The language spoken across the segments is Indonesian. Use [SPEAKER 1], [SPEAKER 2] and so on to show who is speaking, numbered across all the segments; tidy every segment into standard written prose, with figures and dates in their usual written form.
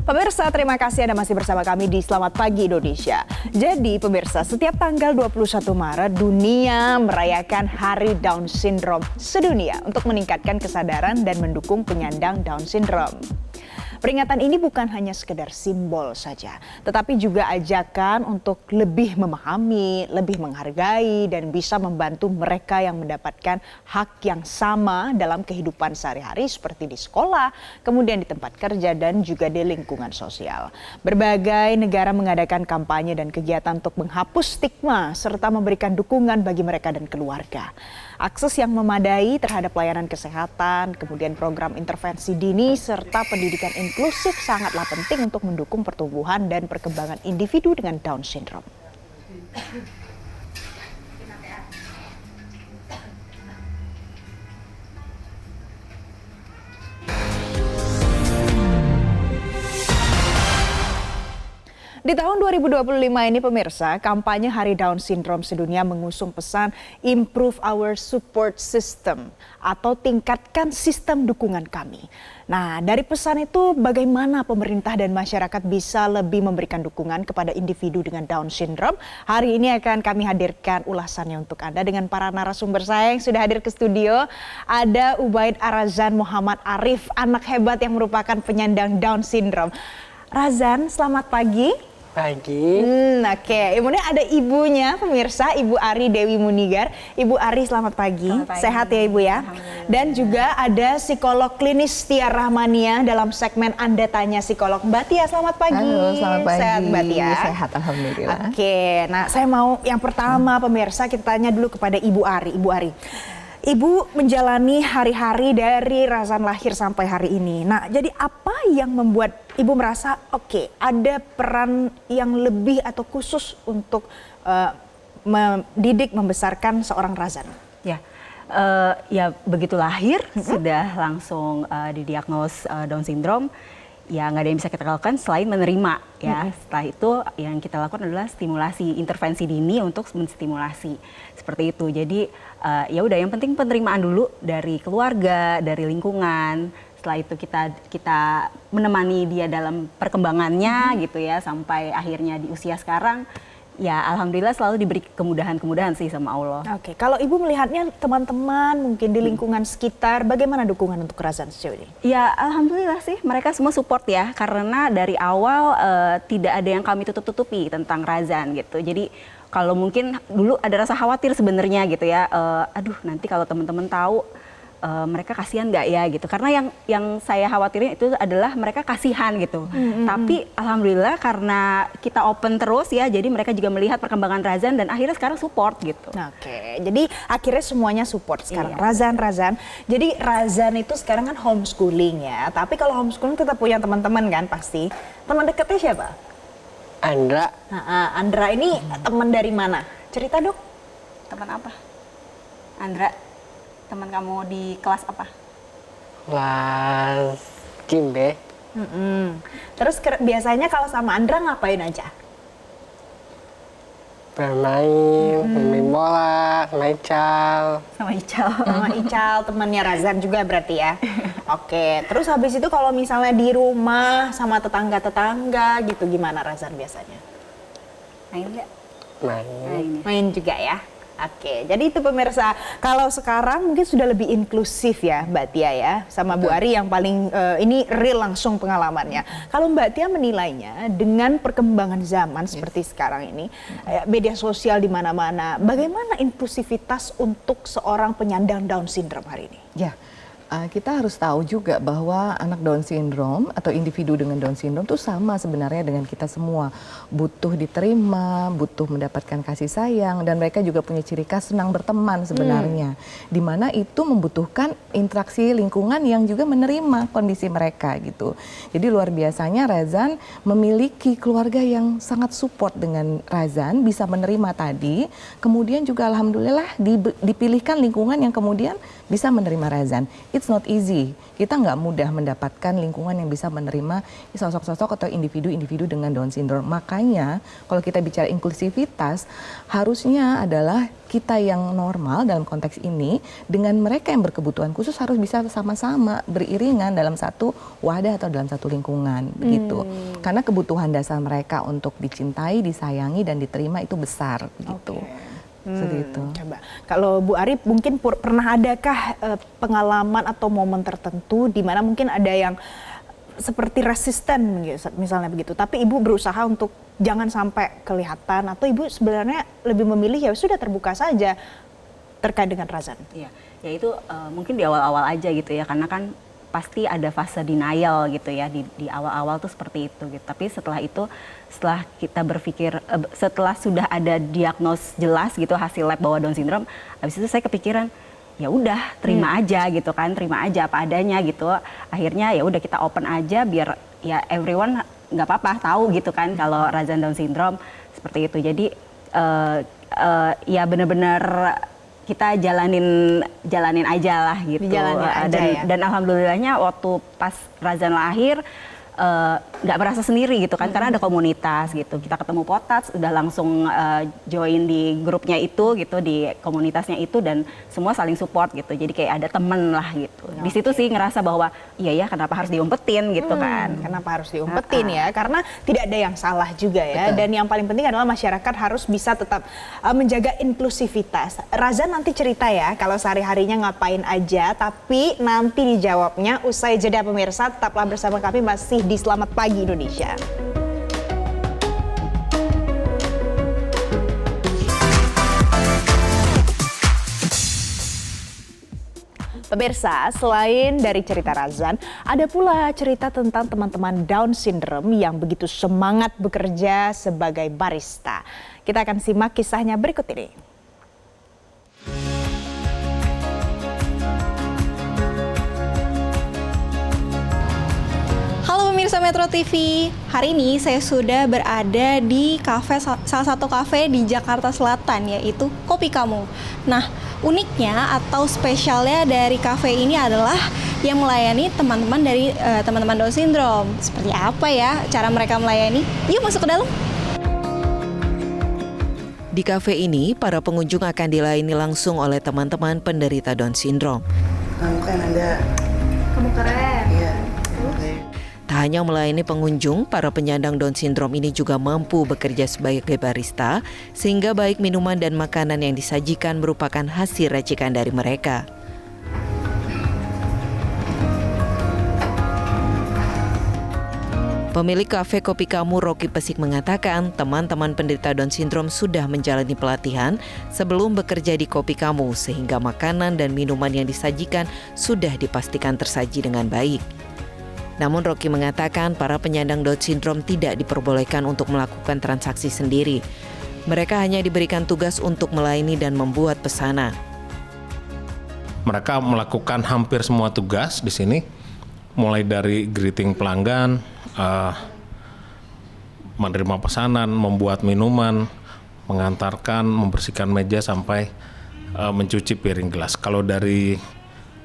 [SPEAKER 1] Pemirsa, terima kasih Anda masih bersama kami di Selamat Pagi Indonesia. Jadi pemirsa, setiap tanggal 21 Maret dunia merayakan Hari Down Syndrome sedunia untuk meningkatkan kesadaran dan mendukung penyandang Down Syndrome. Peringatan ini bukan hanya sekedar simbol saja, tetapi juga ajakan untuk lebih memahami, lebih menghargai, dan bisa membantu mereka yang mendapatkan hak yang sama dalam kehidupan sehari-hari seperti di sekolah, kemudian di tempat kerja, dan juga di lingkungan sosial. Berbagai negara mengadakan kampanye dan kegiatan untuk menghapus stigma serta memberikan dukungan bagi mereka dan keluarga. Akses yang memadai terhadap pelayanan kesehatan, kemudian program intervensi dini, serta pendidikan inklusif sangatlah penting untuk mendukung pertumbuhan dan perkembangan individu dengan Down Syndrome. Di tahun 2025 ini pemirsa, kampanye Hari Down Syndrome sedunia mengusung pesan Improve Our Support System atau tingkatkan sistem dukungan kami. Nah, dari pesan itu bagaimana pemerintah dan masyarakat bisa lebih memberikan dukungan kepada individu dengan Down Syndrome? Hari ini akan kami hadirkan ulasannya untuk Anda dengan para narasumber saya yang sudah hadir ke studio. Ada Ubaid Arazan Muhammad Arif, anak hebat yang merupakan penyandang Down Syndrome. Razan, selamat pagi.
[SPEAKER 2] Pagi.
[SPEAKER 1] Oke. Kemudian ada ibunya, pemirsa, Ibu Ari Dewi Munigar. Ibu Ari, selamat pagi. Sehat ya Ibu ya. Dan juga ada psikolog klinis Tia Rahmania dalam segmen Anda Tanya Psikolog. Mbak Tia, selamat pagi.
[SPEAKER 3] Halo, selamat pagi.
[SPEAKER 1] Sehat Mbak Tia?
[SPEAKER 3] Sehat, alhamdulillah.
[SPEAKER 1] Oke. Nah, saya mau yang pertama pemirsa kita tanya dulu kepada Ibu Ari. Ibu Ari, Ibu menjalani hari-hari dari Razan lahir sampai hari ini. Nah, jadi apa yang membuat Ibu merasa oke, ada peran yang lebih atau khusus untuk mendidik, membesarkan seorang Razan?
[SPEAKER 4] Ya begitu lahir sudah langsung didiagnos Down syndrome. Ya nggak ada yang bisa kita lakukan selain menerima ya. Setelah itu yang kita lakukan adalah stimulasi, intervensi dini untuk menstimulasi seperti itu. Jadi ya udah, yang penting penerimaan dulu dari keluarga, dari lingkungan. Setelah itu kita menemani dia dalam perkembangannya gitu ya, sampai akhirnya di usia sekarang. Ya alhamdulillah selalu diberi kemudahan-kemudahan sih sama Allah.
[SPEAKER 1] Oke, kalau Ibu melihatnya teman-teman mungkin di lingkungan sekitar, bagaimana dukungan untuk Razan sejauh ini?
[SPEAKER 4] Ya alhamdulillah sih mereka semua support ya, karena dari awal tidak ada yang kami tutup-tutupi tentang Razan gitu. Jadi kalau mungkin dulu ada rasa khawatir sebenarnya gitu ya, aduh nanti kalau teman-teman tahu mereka kasihan nggak ya gitu, karena yang saya khawatirin itu adalah mereka kasihan gitu. Tapi alhamdulillah karena kita open terus ya, jadi mereka juga melihat perkembangan Razan dan akhirnya sekarang support gitu.
[SPEAKER 1] Oke, jadi akhirnya semuanya support sekarang.
[SPEAKER 4] Iya.
[SPEAKER 1] Razan. Jadi Razan itu sekarang kan homeschooling ya, tapi kalau homeschooling tetap punya teman-teman kan pasti. Teman dekatnya siapa?
[SPEAKER 2] Andra.
[SPEAKER 1] Andra ini teman dari mana? Cerita dong.
[SPEAKER 4] Teman apa? Andra, teman kamu di kelas apa?
[SPEAKER 2] Kelas Kimbe.
[SPEAKER 1] Terus biasanya kalau sama Andra ngapain aja?
[SPEAKER 2] Bermain, main bola, sama Ical.
[SPEAKER 4] Sama Ical.
[SPEAKER 1] Sama Ical, temannya Razan juga berarti ya. Oke, terus habis itu kalau misalnya di rumah sama tetangga-tetangga gitu, gimana Razan biasanya?
[SPEAKER 4] Main nggak?
[SPEAKER 2] Main.
[SPEAKER 1] Main juga ya. Oke, jadi itu pemirsa, kalau sekarang mungkin sudah lebih inklusif ya Mbak Tia ya, sama Bu Ari yang paling ini real langsung pengalamannya. Kalau Mbak Tia menilainya dengan perkembangan zaman seperti sekarang ini, media sosial di mana-mana, bagaimana inklusivitas untuk seorang penyandang Down Syndrome hari ini?
[SPEAKER 3] Ya, kita harus tahu juga bahwa anak Down Syndrome atau individu dengan Down Syndrome itu sama sebenarnya dengan kita semua. Butuh diterima, butuh mendapatkan kasih sayang, dan mereka juga punya ciri khas senang berteman sebenarnya. Dimana itu membutuhkan interaksi lingkungan yang juga menerima kondisi mereka gitu. Jadi luar biasanya Razan memiliki keluarga yang sangat support dengan Razan, bisa menerima tadi. Kemudian juga alhamdulillah dipilihkan lingkungan yang kemudian bisa menerima Razan. It's not easy. Kita nggak mudah mendapatkan lingkungan yang bisa menerima sosok-sosok atau individu-individu dengan Down syndrome. Makanya kalau kita bicara inklusivitas, harusnya adalah kita yang normal dalam konteks ini dengan mereka yang berkebutuhan khusus harus bisa sama-sama beriringan dalam satu wadah atau dalam satu lingkungan begitu. Karena kebutuhan dasar mereka untuk dicintai, disayangi dan diterima itu besar begitu. Seperti itu.
[SPEAKER 1] Coba, kalau Bu Ari mungkin pernah adakah pengalaman atau momen tertentu di mana mungkin ada yang seperti resisten misalnya begitu, tapi Ibu berusaha untuk jangan sampai kelihatan, atau Ibu sebenarnya lebih memilih ya sudah terbuka saja terkait dengan Razan?
[SPEAKER 4] Iya, ya itu mungkin di awal-awal aja gitu ya, karena kan pasti ada fase denial gitu ya di awal-awal tuh seperti itu gitu. Tapi setelah itu, setelah kita berpikir, setelah sudah ada diagnos jelas gitu hasil lab bahwa Down syndrome, habis itu saya kepikiran ya udah terima aja gitu kan, terima aja apa adanya gitu. Akhirnya ya udah kita open aja biar ya everyone nggak apa-apa tahu gitu kan kalau Razan Down syndrome seperti itu. Jadi ya benar-benar kita jalanin aja lah gitu. Dan alhamdulillahnya waktu pas Razan lahir nggak merasa sendiri gitu kan, karena ada komunitas gitu. Kita ketemu Potats, udah langsung join di grupnya itu gitu, di komunitasnya itu, dan semua saling support gitu. Jadi kayak ada temen lah gitu. Di situ sih ngerasa bahwa iya ya kenapa harus diumpetin gitu kan.
[SPEAKER 1] Kenapa harus diumpetin ya? Karena tidak ada yang salah juga ya.
[SPEAKER 3] Betul.
[SPEAKER 1] Dan yang paling penting adalah masyarakat harus bisa tetap menjaga inklusivitas. Razan nanti cerita ya kalau sehari-harinya ngapain aja, tapi nanti dijawabnya usai jeda pemirsa. Tetaplah bersama kami masih di Selamat Pagi Indonesia. Pemirsa, selain dari cerita Razan, ada pula cerita tentang teman-teman Down syndrome yang begitu semangat bekerja sebagai barista. Kita akan simak kisahnya berikut ini.
[SPEAKER 5] Pemirsa Metro TV, hari ini saya sudah berada di salah satu kafe di Jakarta Selatan, yaitu Kopi Kamu. Nah, uniknya atau spesialnya dari kafe ini adalah yang melayani teman-teman dari teman-teman Down syndrome. Seperti apa ya cara mereka melayani? Yuk masuk ke dalam.
[SPEAKER 6] Di kafe ini, para pengunjung akan dilayani langsung oleh teman-teman penderita Down syndrome.
[SPEAKER 7] Kamu kan ada.
[SPEAKER 5] Kamu keren.
[SPEAKER 7] Iya.
[SPEAKER 6] Tak hanya melayani pengunjung, para penyandang Down syndrome ini juga mampu bekerja sebagai barista, sehingga baik minuman dan makanan yang disajikan merupakan hasil racikan dari mereka. Pemilik kafe Kopi Kamu, Rocky Pesik, mengatakan teman-teman penderita Down syndrome sudah menjalani pelatihan sebelum bekerja di Kopi Kamu, sehingga makanan dan minuman yang disajikan sudah dipastikan tersaji dengan baik. Namun Rocky mengatakan para penyandang Down syndrome tidak diperbolehkan untuk melakukan transaksi sendiri. Mereka hanya diberikan tugas untuk melayani dan membuat pesanan.
[SPEAKER 8] Mereka melakukan hampir semua tugas di sini, mulai dari greeting pelanggan, menerima pesanan, membuat minuman, mengantarkan, membersihkan meja sampai mencuci piring gelas. Kalau dari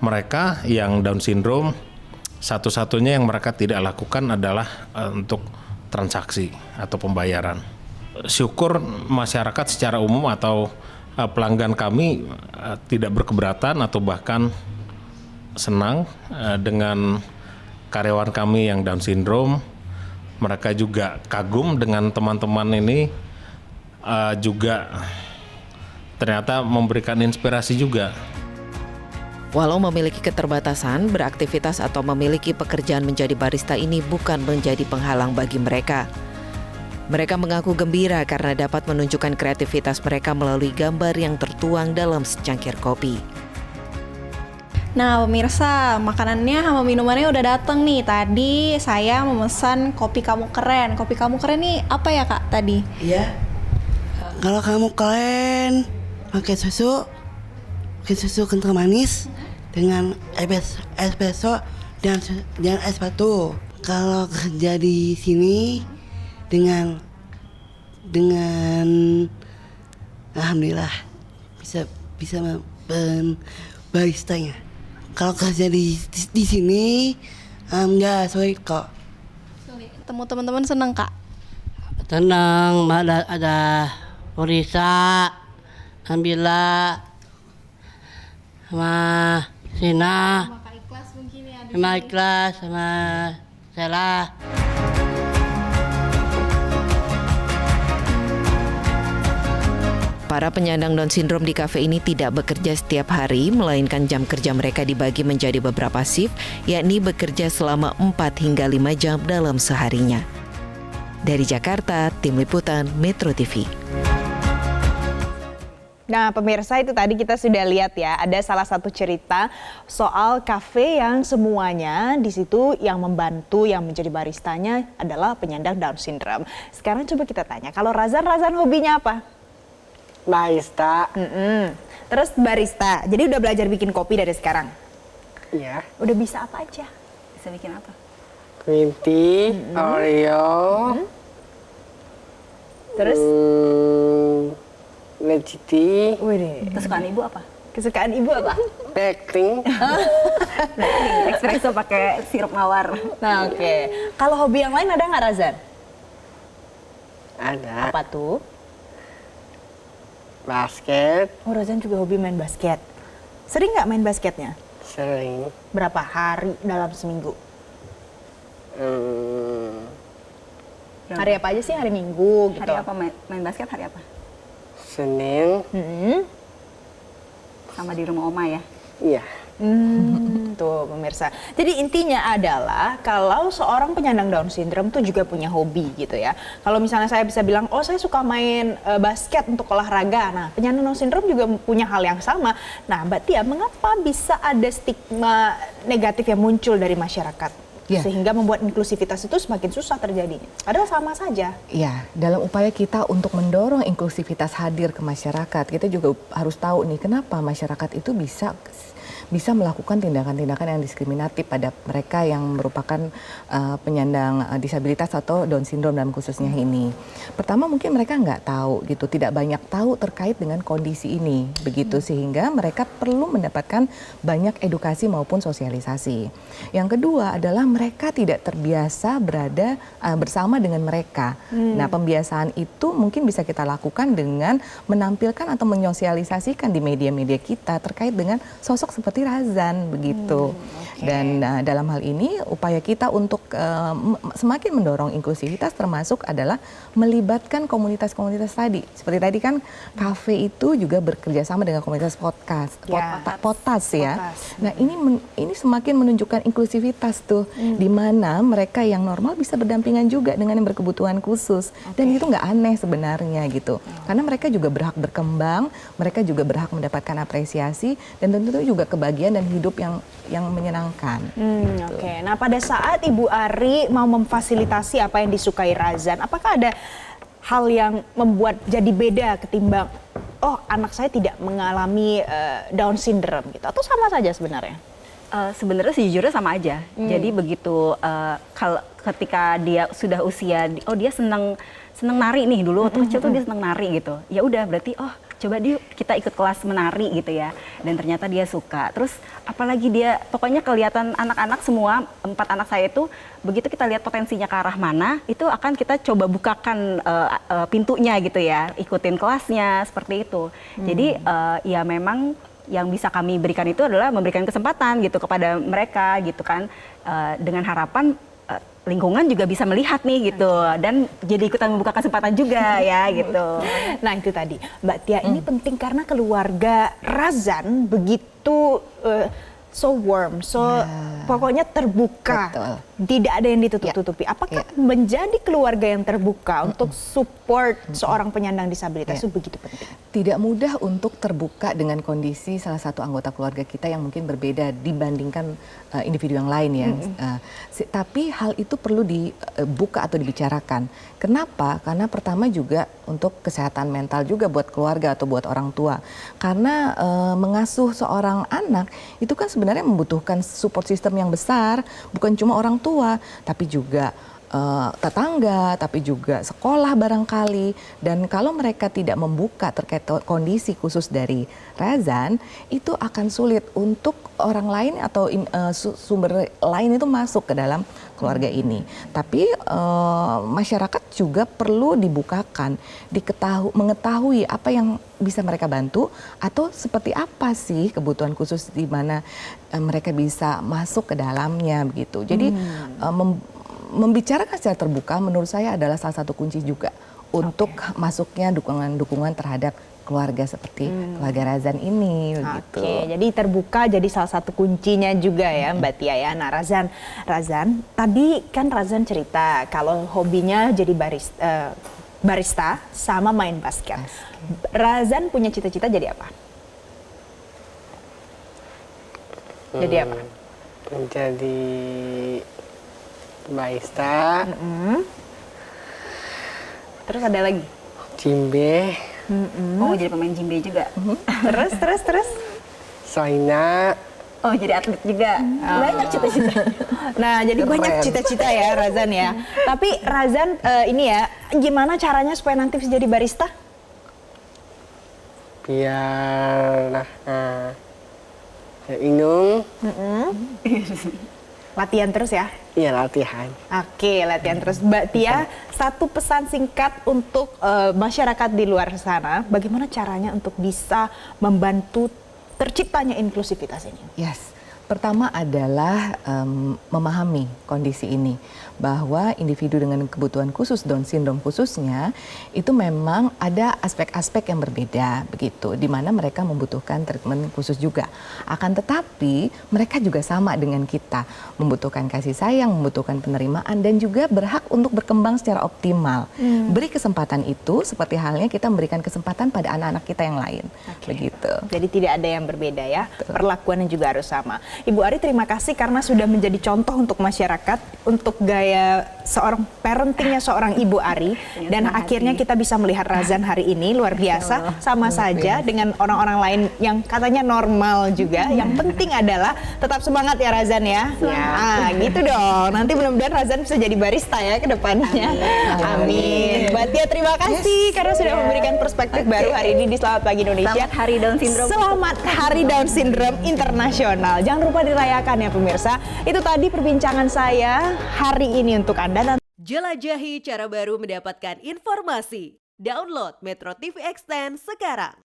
[SPEAKER 8] mereka yang Down syndrome, satu-satunya yang mereka tidak lakukan adalah untuk transaksi atau pembayaran. Syukur masyarakat secara umum atau pelanggan kami tidak berkeberatan atau bahkan senang dengan karyawan kami yang Down syndrome. Mereka juga kagum dengan teman-teman ini, juga ternyata memberikan inspirasi juga.
[SPEAKER 6] Walau memiliki keterbatasan, beraktivitas atau memiliki pekerjaan menjadi barista ini bukan menjadi penghalang bagi mereka. Mereka mengaku gembira karena dapat menunjukkan kreativitas mereka melalui gambar yang tertuang dalam secangkir kopi.
[SPEAKER 5] Nah pemirsa, makanannya sama minumannya udah dateng nih. Tadi saya memesan Kopi Kamu Keren. Kopi Kamu Keren nih apa ya Kak tadi?
[SPEAKER 7] Iya. Kalau kamu keren, pakai susu kental manis dengan espresso dan es batu. Kalau kerja di sini dengan alhamdulillah bisa baristanya. Kalau kerja di sini nggak sulit kok.
[SPEAKER 5] Temu teman-teman seneng Kak?
[SPEAKER 7] Tenang, ada Urisa, Nabila, sama Sina, sama Ikhlas, sama Sela.
[SPEAKER 6] Para penyandang Down syndrome di kafe ini tidak bekerja setiap hari, melainkan jam kerja mereka dibagi menjadi beberapa shift, yakni bekerja selama 4 hingga 5 jam dalam seharinya. Dari Jakarta, Tim Liputan Metro TV.
[SPEAKER 1] Nah, pemirsa, itu tadi kita sudah lihat ya, ada salah satu cerita soal kafe yang semuanya di situ yang membantu, yang menjadi baristanya adalah penyandang Down syndrome. Sekarang coba kita tanya, kalau Razan hobinya apa?
[SPEAKER 2] Barista.
[SPEAKER 1] Terus barista, jadi udah belajar bikin kopi dari sekarang?
[SPEAKER 2] Iya.
[SPEAKER 1] Udah bisa apa aja?
[SPEAKER 4] Bisa bikin apa?
[SPEAKER 2] Green tea, Oreo.
[SPEAKER 1] Terus?
[SPEAKER 2] Magic tea,
[SPEAKER 1] Wih,
[SPEAKER 4] Kesukaan ibu apa?
[SPEAKER 1] kesukaan ibu apa?
[SPEAKER 2] baking.
[SPEAKER 4] Espresso pakai sirup mawar.
[SPEAKER 1] Nah, oke. Kalau hobi yang lain ada nggak, Razan?
[SPEAKER 2] Ada
[SPEAKER 1] Apa tuh?
[SPEAKER 2] basket,
[SPEAKER 1] Oh, Razan juga hobi main basket. Sering nggak main basketnya?
[SPEAKER 2] sering.
[SPEAKER 1] Berapa hari dalam seminggu? Hari apa aja sih? Hari Minggu gitu?
[SPEAKER 4] Hari apa main basket, hari apa?
[SPEAKER 2] Senin,
[SPEAKER 4] Sama di rumah oma ya?
[SPEAKER 2] iya.
[SPEAKER 1] Tuh pemirsa. Jadi intinya adalah kalau seorang penyandang Down syndrome tuh juga punya hobi gitu ya. Kalau misalnya saya bisa bilang, oh saya suka main basket untuk olahraga. Nah, penyandang Down syndrome juga punya hal yang sama. Nah, Mbak Tia, mengapa bisa ada stigma negatif yang muncul dari masyarakat?
[SPEAKER 3] Ya.
[SPEAKER 1] Sehingga membuat inklusivitas itu semakin susah terjadinya. Padahal sama saja.
[SPEAKER 3] Ya, dalam upaya kita untuk mendorong inklusivitas hadir ke masyarakat, kita juga harus tahu nih kenapa masyarakat itu bisa melakukan tindakan-tindakan yang diskriminatif pada mereka yang merupakan penyandang disabilitas atau Down syndrome dalam khususnya ini. Pertama mungkin mereka nggak tahu gitu, tidak banyak tahu terkait dengan kondisi ini begitu sehingga mereka perlu mendapatkan banyak edukasi maupun sosialisasi. Yang kedua adalah mereka tidak terbiasa berada bersama dengan mereka. Nah, pembiasaan itu mungkin bisa kita lakukan dengan menampilkan atau menyosialisasikan di media-media kita terkait dengan sosok seperti Razan begitu. Dan dalam hal ini upaya kita untuk semakin mendorong inklusivitas termasuk adalah melibatkan komunitas-komunitas tadi. Seperti tadi kan kafe itu juga bekerja sama dengan komunitas potas ya. Nah, ini semakin menunjukkan inklusivitas tuh di mana mereka yang normal bisa berdampingan juga dengan yang berkebutuhan khusus. Dan itu nggak aneh sebenarnya gitu. Karena mereka juga berhak berkembang, mereka juga berhak mendapatkan apresiasi dan tentu juga kebahagiaan dan hidup yang menyenangkan.
[SPEAKER 1] Oke. Nah, pada saat Ibu Ari mau memfasilitasi apa yang disukai Razan, apakah ada hal yang membuat jadi beda ketimbang anak saya tidak mengalami Down syndrome gitu, atau sama saja sebenarnya?
[SPEAKER 4] Sebenarnya sejujurnya sama aja. Jadi begitu kalau ketika dia sudah usia, dia senang nari nih, dulu waktu kecil tuh dia senang nari gitu. Ya udah berarti coba kita ikut kelas menari gitu ya. Dan ternyata dia suka. Terus apalagi dia pokoknya kelihatan anak-anak semua 4 anak saya itu begitu kita lihat potensinya ke arah mana, itu akan kita coba bukakan pintunya gitu ya. Ikutin kelasnya seperti itu. Jadi ya memang yang bisa kami berikan itu adalah memberikan kesempatan gitu kepada mereka gitu kan, dengan harapan lingkungan juga bisa melihat nih gitu dan jadi ikutan membuka kesempatan juga ya gitu.
[SPEAKER 1] Nah, itu tadi Mbak Tia, ini penting karena keluarga Razan begitu so warm, pokoknya terbuka.
[SPEAKER 3] Betul.
[SPEAKER 1] Tidak ada yang ditutup-tutupi. Apakah menjadi keluarga yang terbuka untuk support seorang penyandang disabilitas itu begitu penting?
[SPEAKER 3] Tidak mudah untuk terbuka dengan kondisi salah satu anggota keluarga kita yang mungkin berbeda dibandingkan individu yang lain ya. Tapi hal itu perlu dibuka atau dibicarakan. Kenapa? Karena pertama juga untuk kesehatan mental juga buat keluarga atau buat orang tua. Karena mengasuh seorang anak itu kan sebenarnya membutuhkan support system yang besar, bukan cuma orang tua, tapi juga tetangga, tapi juga sekolah barangkali. Dan kalau mereka tidak membuka terkait kondisi khusus dari Razan, itu akan sulit untuk orang lain atau sumber lain itu masuk ke dalam keluarga ini. Tapi masyarakat juga perlu dibukakan, mengetahui apa yang bisa mereka bantu atau seperti apa sih kebutuhan khusus di mana mereka bisa masuk ke dalamnya begitu. Jadi membicarakan secara terbuka menurut saya adalah salah satu kunci juga untuk masuknya dukungan-dukungan terhadap keluarga seperti keluarga Razan ini begitu.
[SPEAKER 1] Oke, jadi terbuka jadi salah satu kuncinya juga ya Mbak Tia ya. Nah Razan, tadi kan Razan cerita kalau hobinya jadi barista sama main basket. Razan punya cita-cita jadi apa? Jadi apa?
[SPEAKER 2] Menjadi barista,
[SPEAKER 1] Terus ada lagi?
[SPEAKER 2] jimbe,
[SPEAKER 4] Oh, jadi pemain jimbe juga.
[SPEAKER 1] Terus?
[SPEAKER 2] soalnya
[SPEAKER 4] Oh, jadi atlet juga. Banyak cita-cita.
[SPEAKER 1] Nah, jadi banyak cita-cita ya Razan ya. Tapi Razan ini ya, gimana caranya supaya nanti bisa jadi barista?
[SPEAKER 2] biar minum,
[SPEAKER 1] Latihan terus ya.
[SPEAKER 2] ya latihan.
[SPEAKER 1] Oke, latihan terus. Mbak Tia, satu pesan singkat untuk masyarakat di luar sana, bagaimana caranya untuk bisa membantu terciptanya inklusivitas ini?
[SPEAKER 3] Yes. Pertama adalah memahami kondisi ini, bahwa individu dengan kebutuhan khusus Down syndrome khususnya itu memang ada aspek-aspek yang berbeda begitu, di mana mereka membutuhkan treatment khusus juga. Akan tetapi mereka juga sama dengan kita, membutuhkan kasih sayang, membutuhkan penerimaan dan juga berhak untuk berkembang secara optimal. Beri kesempatan itu seperti halnya kita memberikan kesempatan pada anak-anak kita yang lain, begitu.
[SPEAKER 1] Jadi tidak ada yang berbeda ya, perlakuannya juga harus sama. Ibu Ari, terima kasih karena sudah menjadi contoh untuk masyarakat, untuk gaya seorang parentingnya seorang Ibu Ari. Dan akhirnya kita bisa melihat Razan hari ini, luar biasa, sama saja dengan orang-orang lain yang katanya normal juga. Yang penting adalah tetap semangat ya Razan ya. Ya, gitu dong. Nanti mudah-mudahan Razan bisa jadi barista ya ke depannya. Amin. Mbak Tia, terima kasih karena sudah memberikan perspektif baru hari ini di Selamat Pagi Indonesia.
[SPEAKER 4] Selamat Hari Down Syndrome.
[SPEAKER 1] Selamat Hari Down Syndrome Internasional. Jangan lupa dirayakan ya pemirsa. Itu tadi perbincangan saya hari ini untuk Anda.
[SPEAKER 9] Jelajahi cara baru mendapatkan informasi. Download Metro TV Extend sekarang.